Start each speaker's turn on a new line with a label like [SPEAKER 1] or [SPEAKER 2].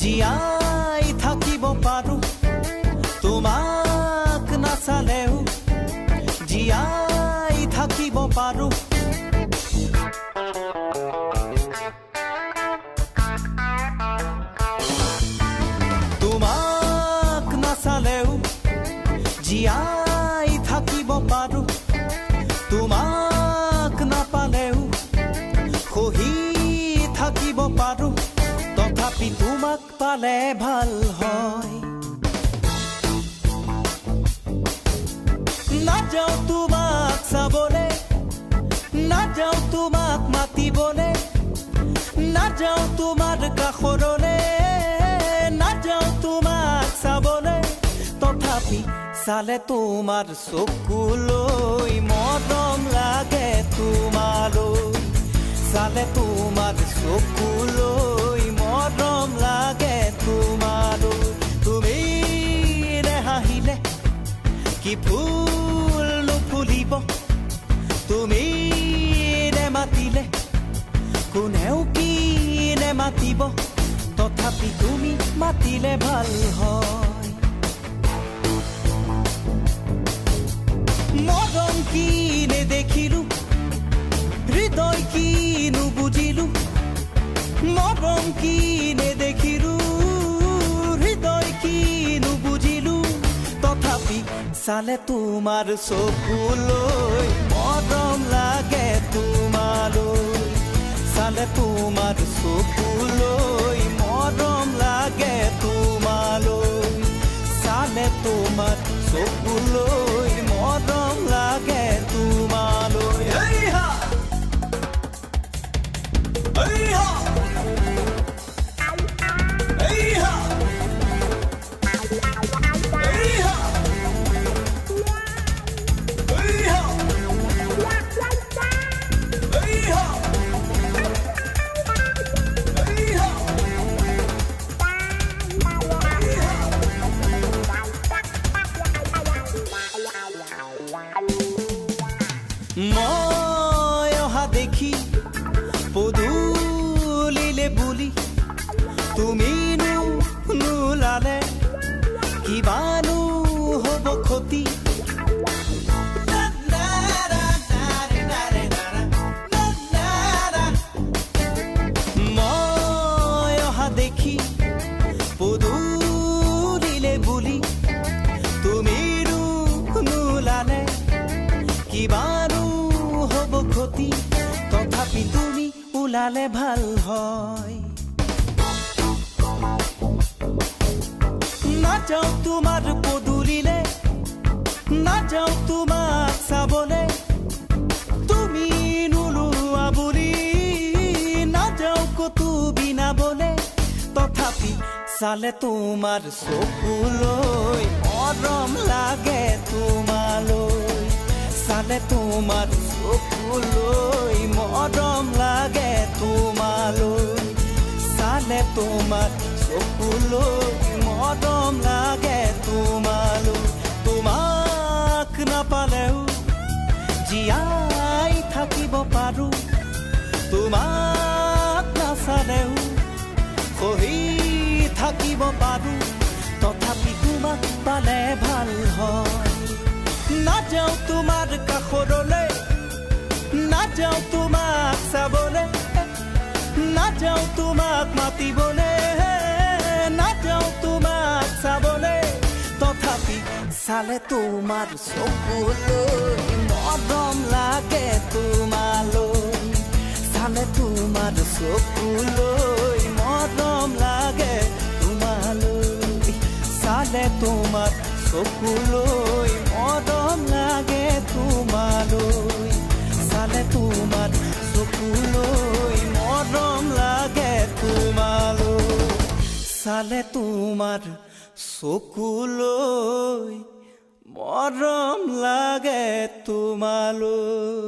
[SPEAKER 1] জীয়াই থাকিব পাৰো তোমাক নাচালেও জীয়াই থাকিব পাৰো তোমাক নাচালেও জীয়াই থাকিব পাৰো তোমাক নাপালেও খহি থাকিব পাৰো তথাপি তোমাক পালে ভাল হয় নাযাও তোমাক চাবলে নাযাও তোমাক মাতিবলে নাযাও তোমাৰ কাষৰলে নাযাও তোমাক চাবলে তথাপি চালে তোমাৰ চকুলৈ মৰম লাগে তোমালৈ চালে তোমাৰ চকুলৈ মৰম লাগে তোমালৈ তুমি হাঁহিলে কি ফুল নুফুলিব তুমি নেমাতিলে কোনেও কি নেমাতিব তথাপি তুমি মাতিলে ভাল হয় মৰম কি নেদেখিলো হৃদয় কি নুবুজিলো মৰম কি নেদেখিলো হৃদয় কি নুবুজিলো তথাপি চালে তোমাৰ চকুলৈ মৰম লাগে তোমালৈ চালে তোমাৰ চকুলৈ মৰম লাগে তোমালৈ চালে তোমাৰ চকুলৈ মৰম লাগে তোমালৈ মই অহা দেখি পদূলিলে বুলি তুমি নোলালে কিবানো হ'ব ক্ষতি মই অহা দেখি পদূলিলে বুলি তুমি নোলালে কিবানো হ'ব ক্ষতি তথাপি তুমি ওলালে ভাল হয় নাযাও তোমাৰ পদূলিলে নাযাও তোমাক চাবলে তুমি নোলোৱা বুলি নাযাও কতো বিনাবলে তথাপি চালে তোমাৰ চকুলৈ মৰম লাগে তোমালৈ চালে তোমাৰ চকুলৈ মৰম লাগে তোমালৈ চালে তোমাৰ চকুলৈ মৰম লাগে তোমালৈ তোমাক নাপালেও জীয়াই থাকিব পাৰো তোমাক নাচালেও খহি থাকিব পাৰো তথাপি তোমাক পালে ভাল হয় নাযাও তোমাৰ কাষৰলে নাযাও তোমাক চাবলে নাযাও তোমাক মাতিবলে নাযাও তোমাক চাবলে তথাপি চালে তোমাৰ চকুলৈ মৰম লাগে তোমালৈ চালে তোমাৰ চকুলৈ মৰম লাগে তোমালৈ চালে তোমাৰ চকুলৈ মৰম লাগে তোমালৈ চালে তোমাৰ চকুলৈ চালে তোমাৰ চকুলৈ মৰম লাগে তোমালৈ